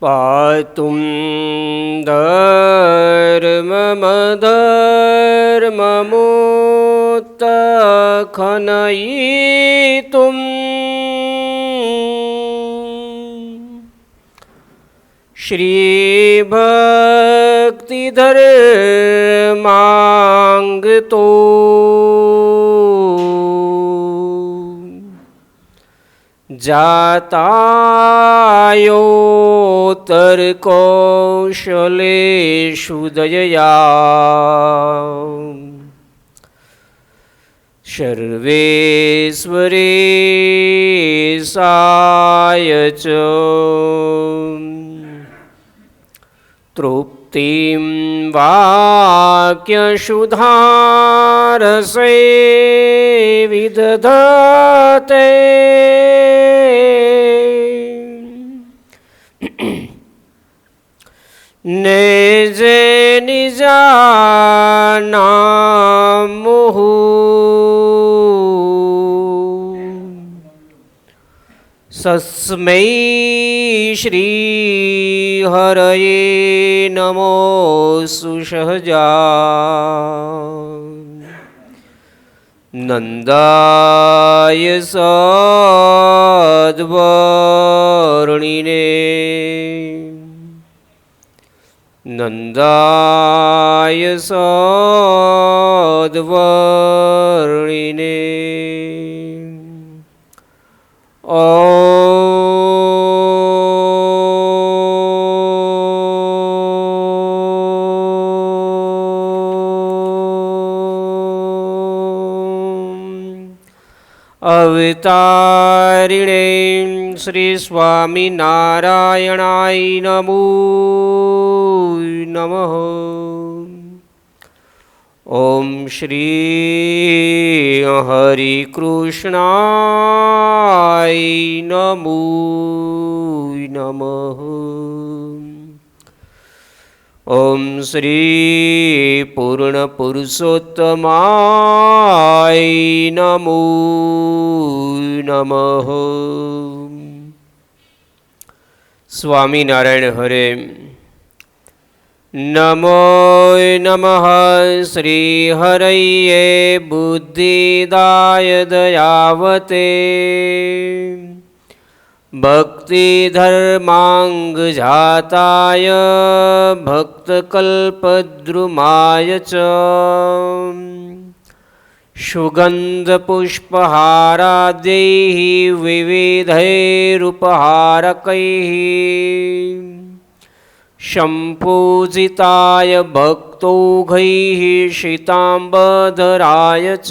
पातुं धर्ममधर्ममुत्थनयितुं श्रीभक्तिधर्माङ्गतो जातायोत्तरकौशलेषु दयया सर्वेश्वरेशाय च तृप्तिं वाक्यसुधारसे विदधते निजे निजानामुः तस्मै श्री हरये नमो सुसहजा नंदाय सद्वर्णिने नंदाय सद्वर्णिने अवतारिणे श्री स्वामिनारायणाय नमो नमः। ओम श्री हरिकृष्णाय नमो नमः। ओम श्री पूर्णपुरुषोत्तमाय नमो नमः। स्वामीनारायण हरे। नमो नमः श्री हरये बुद्धिदाय दयावते भक्तिधर्माङ्गजाताय भक्तकल्पद्रुमाय च सुगन्धपुष्पहाराद्यैः विविधैरुपहारकैः सम्पूजिताय भक्तौघैः शीताम्बरधराय च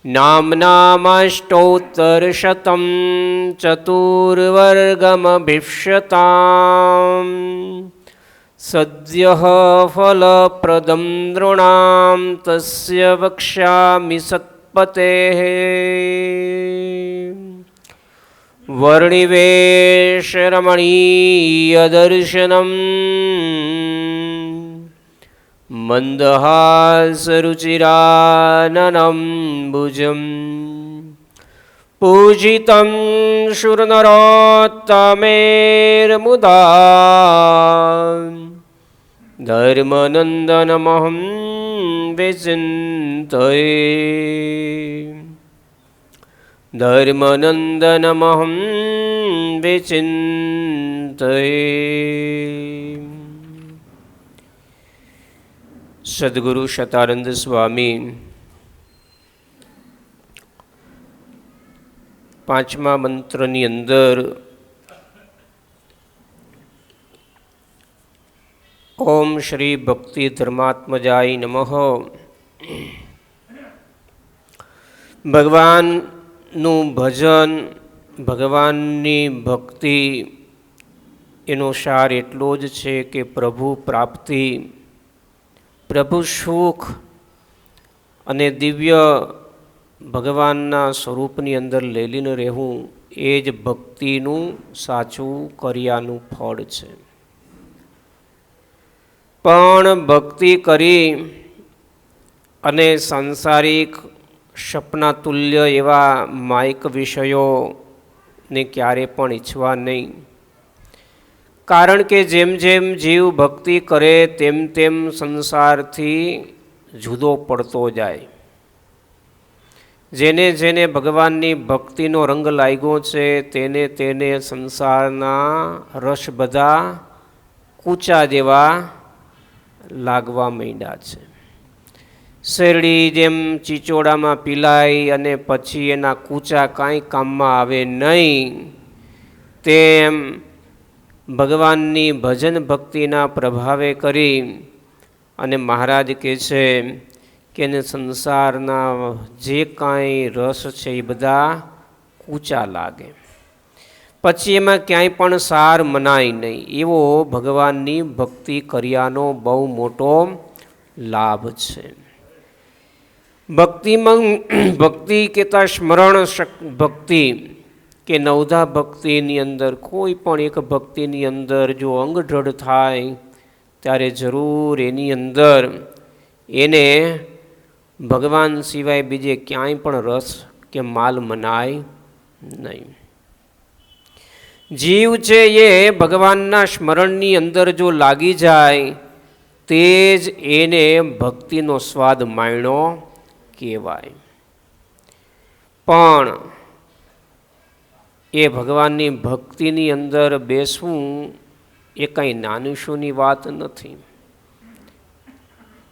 नाम्नामष्टोत्तरशतं चतुर्वर्गमभीप्स्यताम् सद्यः फलप्रदं नृणां तस्य वक्ष्यामि सत्पतेः। वर्णिवेशरमणीयदर्शनम् मन्दहासरुचिराननम्बुजं पूजितं शूरनरोत्तमेर्मुदा धर्मनन्दनमहं विचिन्तये धर्मनन्दनमहं विचिन्तये। सद्गुरु शतानंद स्वामी पांचमा मंत्रनी अंदर ओम श्री भक्ति धर्मात्मजाय नमः भगवानનું ભજન ભગવાનની ભક્તિ એનો સાર એટલો જ છે કે પ્રભુ પ્રાપ્તિ પ્રભુ સુખ અને દિવ્ય ભગવાનના સ્વરૂપની અંદર લેલીને રહેવું એ જ ભક્તિનું સાચું કર્યાનું ફળ છે. પણ ભક્તિ કરી અને સાંસારિક સપના તુલ્ય એવા માયક વિષયો ને ક્યારે પણ ઈચ્છવા નહીં. કારણ કે જેમ જેમ જીવ ભક્તિ કરે તેમ તેમ સંસારથી જુદો પડતો જાય. જેને જેને ભગવાનની ભક્તિનો રંગ લાગ્યો છે તેને તેને સંસારના રસ બધા કૂચા જેવા લાગવા માંડ્યા છે. શેરડી જેમ ચીચોડામાં પીલાય અને પછી એના કૂચા કાંઈ કામમાં આવે નહીં, તેમ ભગવાનની ભજન ભક્તિના પ્રભાવે કરી અને મહારાજ કહે છે કે એને સંસારના જે કાંઈ રસ છે એ બધા કૂચા લાગે, પછી એમાં ક્યાંય પણ સાર મનાય નહીં. એવો ભગવાનની ભક્તિ કર્યાનો બહુ મોટો લાભ છે. ભક્તિમાં ભક્તિ કહેતા સ્મરણ ભક્તિ કે નવધા ભક્તિની અંદર કોઈ પણ એક ભક્તિની અંદર જો અંગઢળ થાય ત્યારે જરૂર એની અંદર એને ભગવાન સિવાય બીજે ક્યાંય પણ રસ કે માલ મનાય નહીં. જીવ છે એ ભગવાનના સ્મરણની અંદર જો લાગી જાય તે જ એને ભક્તિનો સ્વાદ માણ્યો કહેવાય. પણ એ ભગવાનની ભક્તિની અંદર બેસવું એ કંઈ નાની સૂની વાત નથી.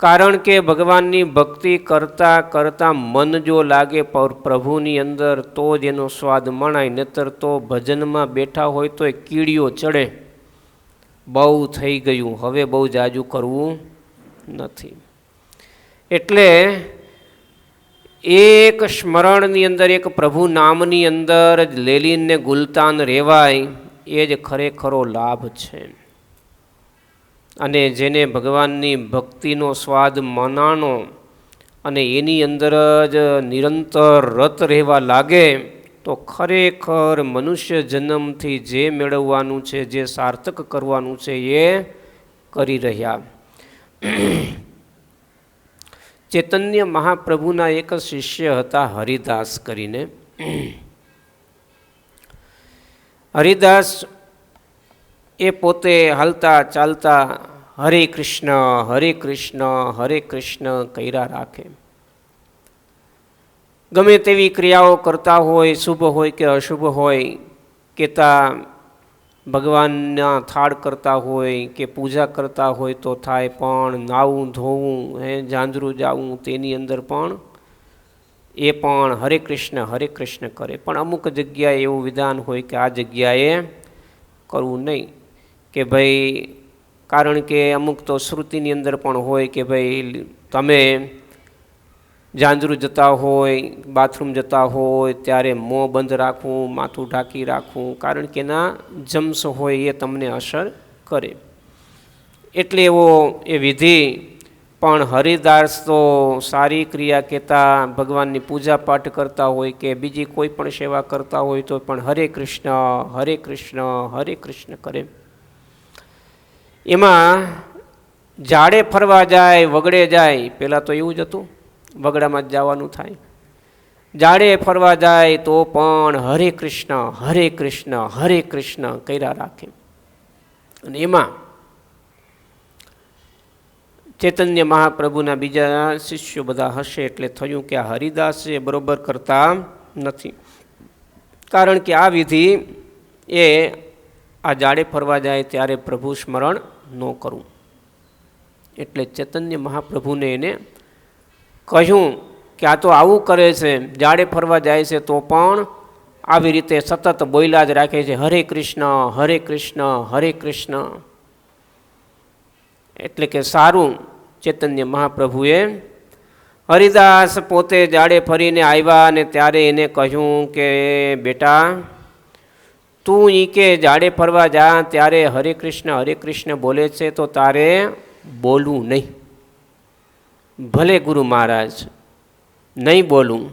કારણ કે ભગવાનની ભક્તિ કરતાં કરતાં મન જો લાગે પ્રભુની અંદર તો જ એનો સ્વાદ મણાય, નહીતર તો ભજનમાં બેઠા હોય તો એ કીડીઓ ચડે, બહુ થઈ ગયું, હવે બહુ જાજુ કરવું નથી. એટલે એક સ્મરણની અંદર એક પ્રભુ નામની અંદર લેલીને ગુલતાન રહેવાય એ જ ખરેખરો લાભ છે. અને જેને ભગવાનની ભક્તિનો સ્વાદ મનાણો અને એની અંદર જ નિરંતર રત રહેવા લાગે તો ખરેખર મનુષ્ય જન્મથી જે મેળવવાનું છે, જે સાર્થક કરવાનું છે એ કરી રહ્યા. ચૈતન્ય મહાપ્રભુના એક શિષ્ય હતા હરિદાસ કરીને. હરિદાસ એ પોતે હાલતા ચાલતા હરે કૃષ્ણ હરે કૃષ્ણ હરે કૃષ્ણ કર્યા રાખે. ગમે તેવી ક્રિયાઓ કરતા હોય, શુભ હોય કે અશુભ હોય, કેતા ભગવાનના થાળ કરતા હોય કે પૂજા કરતા હોય તો થાય, પણ નાવું ધોવું જાંજરું જાવું તેની અંદર પણ એ પણ હરે કૃષ્ણ કરે. પણ અમુક જગ્યાએ એવું વિધાન હોય કે આ જગ્યાએ કરવું નહીં, કે ભાઈ કારણ કે અમુક તો શ્રુતિની અંદર પણ હોય કે ભાઈ તમે જાંજરું જતા હોય, બાથરૂમ જતા હોય ત્યારે મોં બંધ રાખવું, માથું ઢાંકી રાખવું, કારણ કે એના જમ્સ હોય એ તમને અસર કરે. એટલે એવો એ વિધિ. પણ હરિદાસ તો સારી ક્રિયા કહેતા ભગવાનની પૂજા પાઠ કરતા હોય કે બીજી કોઈ પણ સેવા કરતા હોય તો પણ હરે કૃષ્ણ કરે. એમાં ઝાડે ફરવા જાય, વગડે જાય, પહેલાં તો એવું જ હતું, વગડામાં જ જવાનું થાય. ઝાડે ફરવા જાય તો પણ હરે કૃષ્ણ કર્યા રાખે. અને એમાં ચૈતન્ય મહાપ્રભુના બીજા શિષ્યો બધા હશે એટલે થયું કે આ હરિદાસ એ બરોબર કરતા નથી, કારણ કે આ વિધિ એ આ ઝાડે ફરવા જાય ત્યારે પ્રભુ સ્મરણ ન કરવું. એટલે ચૈતન્ય મહાપ્રભુને એને કહ્યું કે આ તો આવું કરે છે, ઝાડે ફરવા જાય છે તો પણ આવી રીતે સતત બોલ્યા જ રાખે છે હરે કૃષ્ણ. એટલે કે સારું. ચૈતન્ય મહાપ્રભુએ હરિદાસ પોતે ઝાડે ફરીને આવ્યા અને ત્યારે એને કહ્યું કે બેટા તું કે ઝાડે ફરવા જા ત્યારે હરે કૃષ્ણ બોલે છે તો તારે બોલવું નહીં. ભલે ગુરુ મહારાજ નહીં બોલું.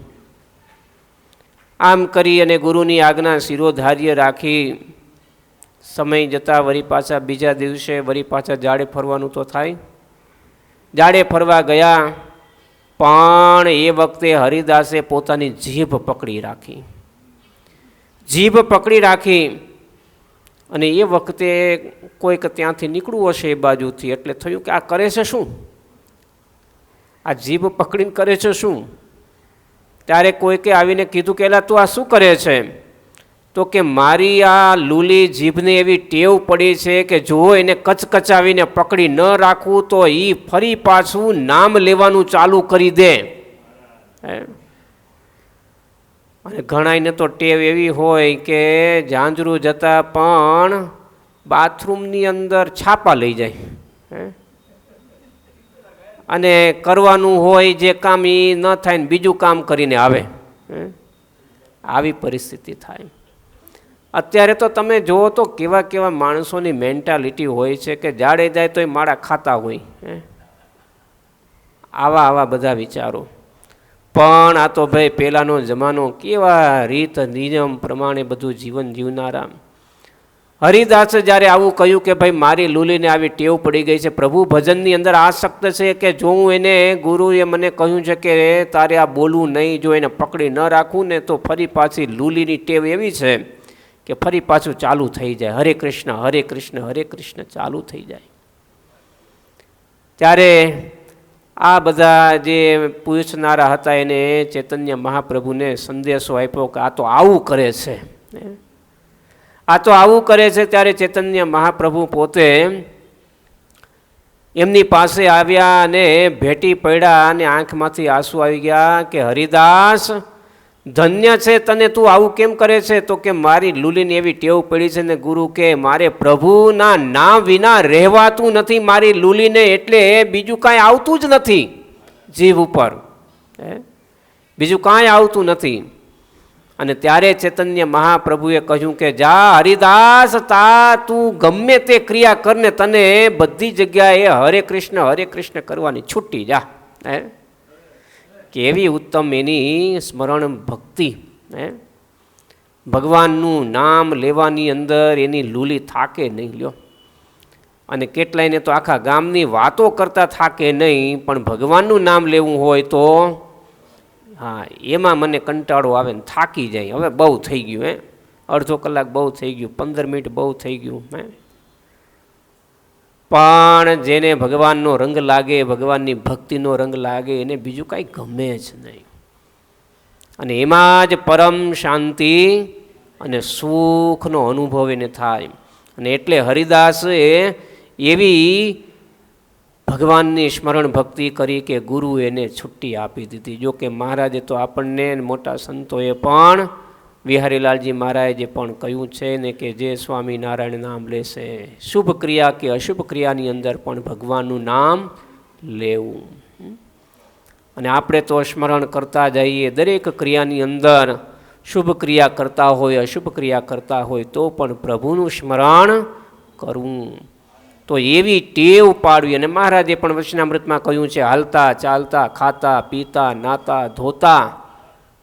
આમ કરી અને ગુરુની આજ્ઞા શિરોધાર્ય રાખી સમય જતાં વળી પાછા બીજા દિવસે વળી પાછા ઝાડે ફરવાનું તો થાય. ઝાડે ફરવા ગયા પણ એ વખતે હરિદાસે પોતાની જીભ પકડી રાખી. જીભ પકડી રાખી અને એ વખતે કોઈક ત્યાંથી નીકળવું હશે એ બાજુથી, એટલે થયું કે આ કરે છે શું, આ જીભ પકડીને કરે છે શું? ત્યારે કોઈકે આવીને કીધું કે એલા તું આ શું કરે છે? તો કે મારી આ લૂલી જીભને એવી ટેવ પડી છે કે જો એને કચકચાવીને પકડી ન રાખવું તો એ ફરી પાછું નામ લેવાનું ચાલુ કરી દે. અને ઘણાને તો ટેવ એવી હોય કે ઝાંઝરું જતા પણ બાથરૂમની અંદર છાપા લઈ જાય, અને કરવાનું હોય જે કામ એ ન થાય ને બીજું કામ કરીને આવે. આવી પરિસ્થિતિ થાય. અત્યારે તો તમે જુઓ તો કેવા કેવા માણસોની મેન્ટાલિટી હોય છે કે જાડે જાય તો એ માળા ખાતા હોય, આવા બધા વિચારો. પણ આ તો ભાઈ પહેલાંનો જમાનો, કેવા રીત નિયમ પ્રમાણે બધું જીવન જીવનારા. હરિદાસ જ્યારે આવું કહ્યું કે ભાઈ મારી લૂલીને આવી ટેવ પડી ગઈ છે, પ્રભુ ભજનની અંદર આસક્ત છે કે જો હું એને, ગુરુએ મને કહ્યું છે કે તારે આ બોલવું નહીં, જો એને પકડી ન રાખવું ને તો ફરી પાછી લૂલીની ટેવ એવી છે કે ફરી પાછું ચાલુ થઈ જાય, હરે કૃષ્ણ હરે કૃષ્ણ હરે કૃષ્ણ ચાલુ થઈ જાય. ત્યારે આ બધા જે પૂછનારા હતા એને ચૈતન્ય મહાપ્રભુને સંદેશો આપ્યો કે આ તો આવું કરે છે, આ તો આવું કરે છે. ત્યારે ચૈતન્ય મહાપ્રભુ પોતે એમની પાસે આવ્યા અને ભેટી પડ્યા અને આંખમાંથી આંસુ આવી ગયા કે હરિદાસ ધન્ય છે તને, તું આવું કેમ કરે છે? તો કે મારી લૂલીને એવી ટેવ પડી છે ને ગુરુ કે મારે પ્રભુના નામ વિના રહેવાતું નથી મારી લૂલીને, એટલે બીજું કાંઈ આવતું જ નથી જીવ ઉપર, બીજું કાંઈ આવતું નથી. અને ત્યારે ચૈતન્ય મહાપ્રભુએ કહ્યું કે જા હરિદાસ, તું ગમે તે ક્રિયા કરને, તને બધી જગ્યાએ હરે કૃષ્ણ કરવાની છૂટી જા. કેવી ઉત્તમ એની સ્મરણ ભક્તિ. ભગવાનનું નામ લેવાની અંદર એની લૂલી થાકે નહીં લ્યો. અને કેટલાયને તો આખા ગામની વાતો કરતા થાકે નહીં, પણ ભગવાનનું નામ લેવું હોય તો હા એમાં મને કંટાળો આવે ને થાકી જાય. હવે બહુ થઈ ગયું, અડધો કલાક બહુ થઈ ગયું, 15 મિનિટ બહુ થઈ ગયું. પણ જેને ભગવાનનો રંગ લાગે, ભગવાનની ભક્તિનો રંગ લાગે, એને બીજું કાંઈ ગમે જ નહીં. અને એમાં જ પરમ શાંતિ અને સુખનો અનુભવ એને થાય. અને એટલે હરિદાસે એવી ભગવાનની સ્મરણ ભક્તિ કરી કે ગુરુ એને છુટ્ટી આપી દીધી. જો કે મહારાજે તો આપણને, મોટા સંતોએ પણ, વિહારીલાલજી મહારાજે પણ કહ્યું છે ને કે જે સ્વામિનારાયણ નામ લેશે, શુભ ક્રિયા કે અશુભ ક્રિયાની અંદર પણ ભગવાનનું નામ લેવું. અને આપણે તો સ્મરણ કરતા જઈએ, દરેક ક્રિયાની અંદર શુભ ક્રિયા કરતા હોય, અશુભ ક્રિયા કરતા હોય તો પણ પ્રભુનું સ્મરણ કરવું. તો એવી ટેવ પાડવી. અને મહારાજે પણ વચનામૃતમાં કહ્યું છે, હાલતા ચાલતા ખાતા પીતા નાતા ધોતા,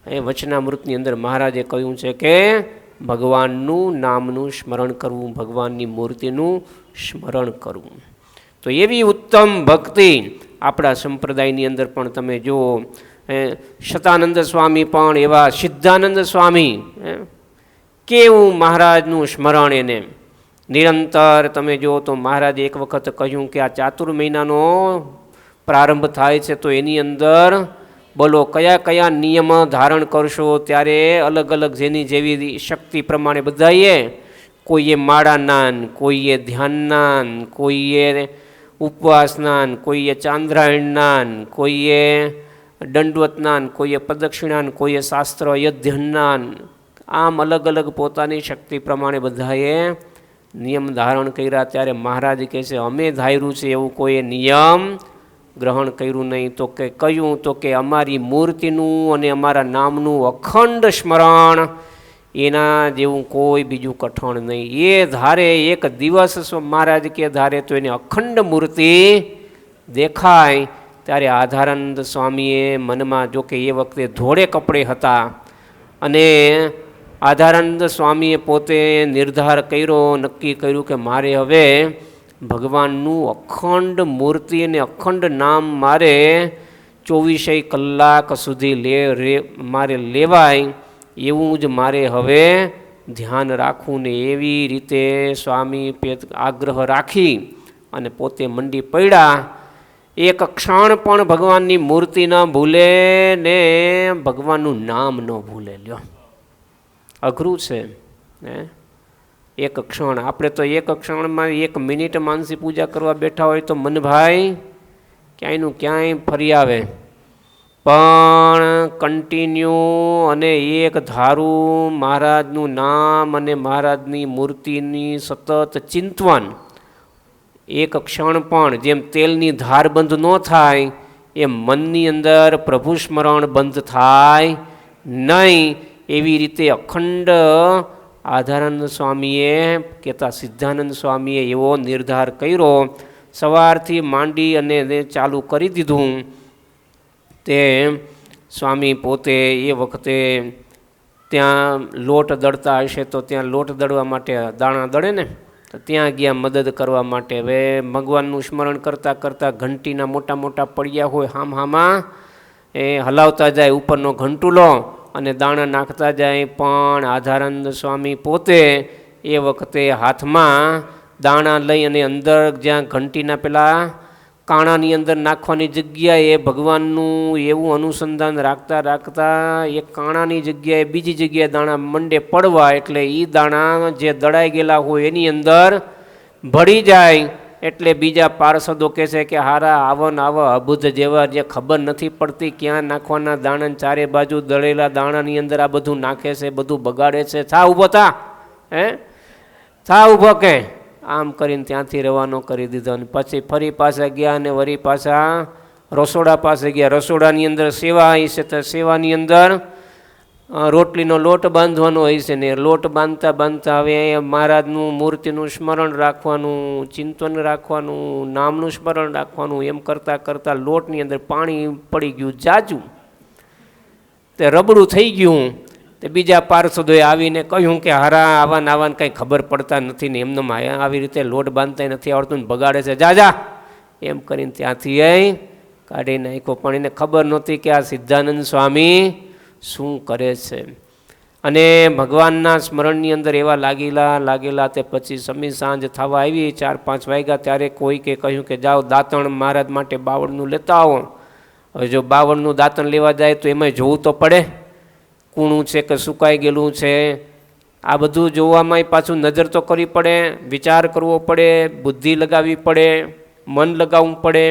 એ વચનામૃતની અંદર મહારાજે કહ્યું છે કે ભગવાનનું નામનું સ્મરણ કરવું, ભગવાનની મૂર્તિનું સ્મરણ કરવું. તો એવી ઉત્તમ ભક્તિ આપણા સંપ્રદાયની અંદર પણ તમે જુઓ. શતાનંદ સ્વામી પણ એવા, સિદ્ધાનંદ સ્વામી, કેવું મહારાજનું સ્મરણ એને નિરંતર. તમે જુઓ તો મહારાજે એક વખત કહ્યું કે આ ચાતુર મહિનાનો પ્રારંભ થાય છે તો એની અંદર બોલો કયા કયા નિયમ ધારણ કરશો. ત્યારે અલગ અલગ જેની જેવી શક્તિ પ્રમાણે બધાએ, કોઈએ માળાનાન, કોઈએ ધ્યાનનાન, કોઈએ ઉપવાસનાન, કોઈએ ચાંદ્રાયણનાન, કોઈએ દંડવતનાન, કોઈએ પ્રદક્ષિણાન, કોઈએ શાસ્ત્ર અધ્યયનનાન, આમ અલગ અલગ પોતાની શક્તિ પ્રમાણે બધાએ નિયમ ધારણ કર્યા. ત્યારે મહારાજ કહે છે અમે ધાર્યું છે એવું કોઈ નિયમ ગ્રહણ કર્યું નહીં. તો કે કહ્યું તો કે અમારી મૂર્તિનું અને અમારા નામનું અખંડ સ્મરણ, એના જેવું કોઈ બીજું કઠણ નહીં. એ ધારે એક દિવસ મહારાજ કે ધારે તો એને અખંડ મૂર્તિ દેખાય. ત્યારે આધારાનંદ સ્વામીએ મનમાં, જો કે એ વખતે ધોળે કપડે હતા, અને આધારાનંદ સ્વામીએ પોતે નિર્ધાર કર્યો, નક્કી કર્યું કે મારે હવે ભગવાનનું અખંડ મૂર્તિ અને અખંડ નામ મારે 24 કલાક સુધી મારે લેવાય એવું જ મારે હવે ધ્યાન રાખવું ને એવી રીતે સ્વામી આગ્રહ રાખી અને પોતે મંડી પડ્યા. એક ક્ષણ પણ ભગવાનની મૂર્તિ ન ભૂલે ને ભગવાનનું નામ ન ભૂલે. લ્યો, અઘરું છે હે. એક ક્ષણ, આપણે તો એક ક્ષણમાં 1 મિનિટ માનસી પૂજા કરવા બેઠા હોય તો મનભાઈ ક્યાંયનું ક્યાંય ફરી આવે, પણ કન્ટિન્યુ અને એક ધારું મહારાજનું નામ અને મહારાજની મૂર્તિની સતત ચિંતવન. એક ક્ષણ પણ જેમ તેલની ધાર બંધ ન થાય એમ મનની અંદર પ્રભુ સ્મરણ બંધ થાય નહીં. એવી રીતે અખંડ આધારાનંદ સ્વામીએ કહેતા સિદ્ધાનંદ સ્વામીએ એવો નિર્ધાર કર્યો. સવારથી માંડી અને ચાલુ કરી દીધું. તે સ્વામી પોતે એ વખતે ત્યાં લોટ દળતા હશે તો ત્યાં લોટ દળવા માટે દાણા દળે ને, તો ત્યાં ગયા મદદ કરવા માટે. હવે ભગવાનનું સ્મરણ કરતાં કરતાં ઘંટીના મોટા મોટા પડ્યા હોય હામાં એ હલાવતા જાય, ઉપરનો ઘંટુલો અને દાણા નાખતા જાય. પણ આધારાનંદ સ્વામી પોતે એ વખતે હાથમાં દાણા લઈ અને અંદર જ્યાં ઘંટીના પેલા કાણાની અંદર નાખવાની જગ્યાએ ભગવાનનું એવું અનુસંધાન રાખતા રાખતા એક કાણાની જગ્યાએ બીજી જગ્યાએ દાણા મંડે પડવા, એટલે એ દાણા જે દળાઈ ગયેલા હોય એની અંદર ભળી જાય. એટલે બીજા પાર્ષદો કહે છે કે હારા આવન આવા અબુધ જેવા જે ખબર નથી પડતી ક્યાં નાખવાના દાણા, ચારે બાજુ દળેલા દાણાની અંદર આ બધું નાખે છે, બધું બગાડે છે. થા ઊભો થા, હે થા ઊભો કે આમ કરીને ત્યાંથી રવાનો કરી દીધો. અને પછી ફરી પાછા ગયા અને વળી પાછા રસોડા પાસે ગયા. રસોડાની અંદર સેવા આવી છે તો સેવાની અંદર રોટલીનો લોટ બાંધવાનો હોય છે ને લોટ બાંધતા બાંધતા હવે મહારાજનું મૂર્તિનું સ્મરણ રાખવાનું, ચિંતન રાખવાનું, નામનું સ્મરણ રાખવાનું, એમ કરતાં કરતાં લોટની અંદર પાણી પડી ગયું જાજુ, તે રબડું થઈ ગયું. તે બીજા પાર્ષદોએ આવીને કહ્યું કે હારા આવાને આવાને કંઈ ખબર પડતા નથી ને એમને આવી રીતે લોટ બાંધતા નથી આવડતું ને બગાડે છે, જા જા એમ કરીને ત્યાંથી કાઢી નાખ્યો. પણ એને ખબર નહોતી કે આ સિદ્ધાનંદ સ્વામી શું કરે છે. અને ભગવાનના સ્મરણની અંદર એવા લાગેલા તે પછી સમી સાંજ થવા આવી 4-5 વાગ્યા ત્યારે કોઈકે કહ્યું કે જાઓ દાંતણ મહારાજ માટે બાવળનું લેતા આવો. હવે જો બાવળનું દાંતણ લેવા જાય તો એમાં જોવું તો પડે, કૂણું છે કે સુકાઈ ગયેલું છે, આ બધું જોવામાં પાછું નજર તો કરવી પડે, વિચાર કરવો પડે, બુદ્ધિ લગાવવી પડે, મન લગાવવું પડે.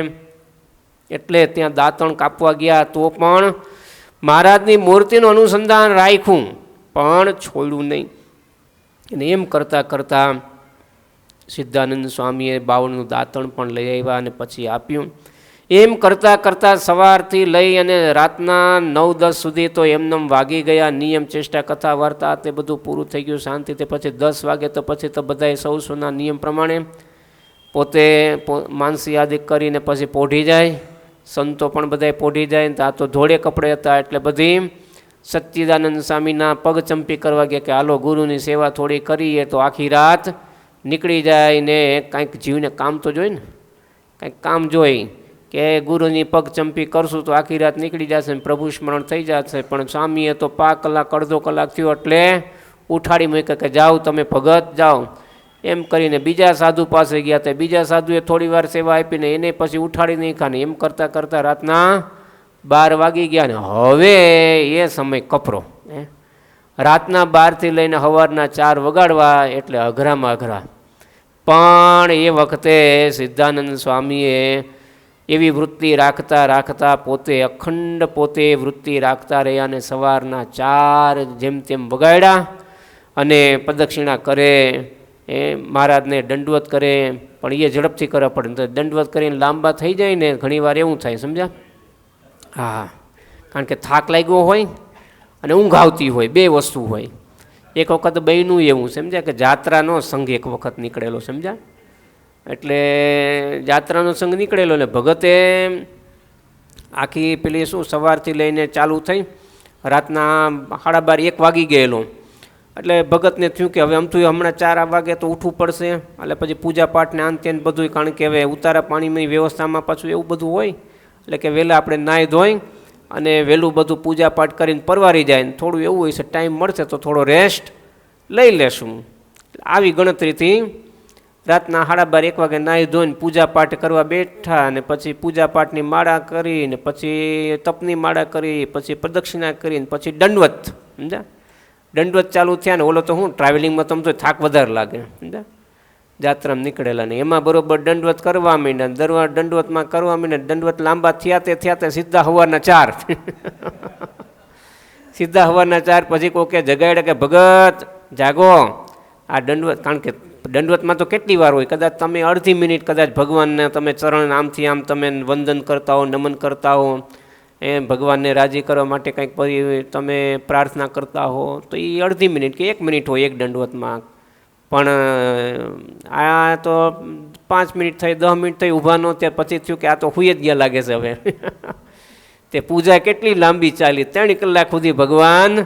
એટલે ત્યાં દાંતણ કાપવા ગયા તો પણ મહારાજની મૂર્તિનું અનુસંધાન રાખ્યું પણ છોડ્યું નહીં. અને એમ કરતાં કરતાં સિદ્ધાનંદ સ્વામીએ બાવળનું દાંતણ પણ લઈ આવ્યા અને પછી આપ્યું. એમ કરતાં કરતાં સવારથી લઈ અને રાતના 9-10 સુધી તો એમનેમ વાગી ગયા. નિયમ ચેષ્ટા કથા વાર્તા તે બધું પૂરું થઈ ગયું શાંતિ. તે પછી 10 વાગે તો પછી તો બધાએ સૌના નિયમ પ્રમાણે પોતે માનસી આદિ કરીને પછી પોઢી જાય. સંતો પણ બધાએ પોઢી જાય. આ તો ધોળે કપડે હતા એટલે બધી સચ્ચિદાનંદ સ્વામીના પગ ચંપી કરવા ગયા કે હાલો ગુરુની સેવા થોડી કરીએ તો આખી રાત નીકળી જાય. ને કાંઈક જીવને કામ તો જોઈ ને, કાંઈક કામ જોઈ કે ગુરુની પગ ચંપી કરશું તો આખી રાત નીકળી જશે ને પ્રભુ સ્મરણ થઈ જશે. પણ સ્વામીએ તો 5 કલાક અડધો કલાક થયો એટલે ઉઠાડી મૂક્યા કે જાઓ તમે ભગત જાઓ. એમ કરીને બીજા સાધુ પાસે ગયા. તો બીજા સાધુએ થોડી વાર સેવા આપીને એને પછી ઉઠાડી નહીં ખાને. એમ કરતાં કરતાં રાતના 12 વાગી ગયા. ને હવે એ સમય કપરો, રાતના 12થી લઈને સવારના 4 વગાડવા એટલે અઘરામાં અઘરા. પણ એ વખતે સિદ્ધાનંદ સ્વામીએ એવી વૃત્તિ રાખતા રાખતા પોતે અખંડ પોતે વૃત્તિ રાખતા રહ્યા. અને સવારના 4 જેમ તેમ વગાડ્યા અને પ્રદક્ષિણા કરે, એ મહારાજને દંડવત કરે. પણ એ ઝડપથી કરવા પડે તો દંડવત કરીને લાંબા થઈ જાય ને ઘણીવાર એવું થાય, સમજ્યા? હા, કારણ કે થાક લાગ્યો હોય અને ઊંઘ આવતી હોય, 2 વસ્તુ હોય. એક વખત બહેનું એવું સમજ્યા કે જાત્રાનો સંઘ એક વખત નીકળેલો, સમજ્યા? એટલે જાત્રાનો સંઘ નીકળેલો ને ભગતે આખી પેલી શું સવારથી લઈને ચાલુ થઈ રાતના 12:30 1 વાગી ગયેલો. એટલે ભગતને થયું કે હવે આમથી હમણાં 4 વાગે તો ઉઠવું પડશે. એટલે પછી પૂજા પાઠને આંતે બધું, કારણ કે હવે ઉતારા પાણીની વ્યવસ્થામાં પાછું એવું બધું હોય એટલે કે વહેલા આપણે નાહી ધોઈ અને વહેલું બધું પૂજા પાઠ કરીને પરવારી જાય. થોડું એવું હોય છે ટાઈમ મળશે તો થોડો રેસ્ટ લઈ લેશું. આવી ગણતરીથી રાતના 12:30 વાગે નાહી ધોઈને પૂજા પાઠ કરવા બેઠા, અને પછી પૂજા પાઠની માળા કરીને પછી તપની માળા કરી, પછી પ્રદક્ષિણા કરીને પછી દંડવત, સમજ્યા? દંડવત ચાલુ થયા ને ઓલો તો હું ટ્રાવેલિંગમાં તો થાક વધારે લાગે, સમજ્યા? જાત્રામાં નીકળેલા ને એમાં બરોબર દંડવત કરવા માંડ્યા, દંડવતમાં કરવા માંડ્યા, દંડવત લાંબા થયા તે સીધા સવારના 4 સીધા સવારના 4 પછી કોકે જગાડ્યા કે ભગત જાગો આ દંડવત. કારણ કે દંડવતમાં તો કેટલી વાર હોય, કદાચ તમે અડધી મિનિટ કદાચ ભગવાનને તમે ચરણ આમથી આમ તમે વંદન કરતા હો, નમન કરતા હો, એમ ભગવાનને રાજી કરવા માટે કંઈક તમે પ્રાર્થના કરતા હો, તો એ અડધી મિનિટ કે 1 મિનિટ હોય એક દંડવતમાં. પણ આ તો 5 મિનિટ થઈ, 10 મિનિટ થઈ ઊભા નો ત્યાં પછી થયું કે આ તો હુઈ જ ગયા લાગે છે હવે. તે પૂજા કેટલી લાંબી ચાલી, 3 કલાક સુધી ભગવાન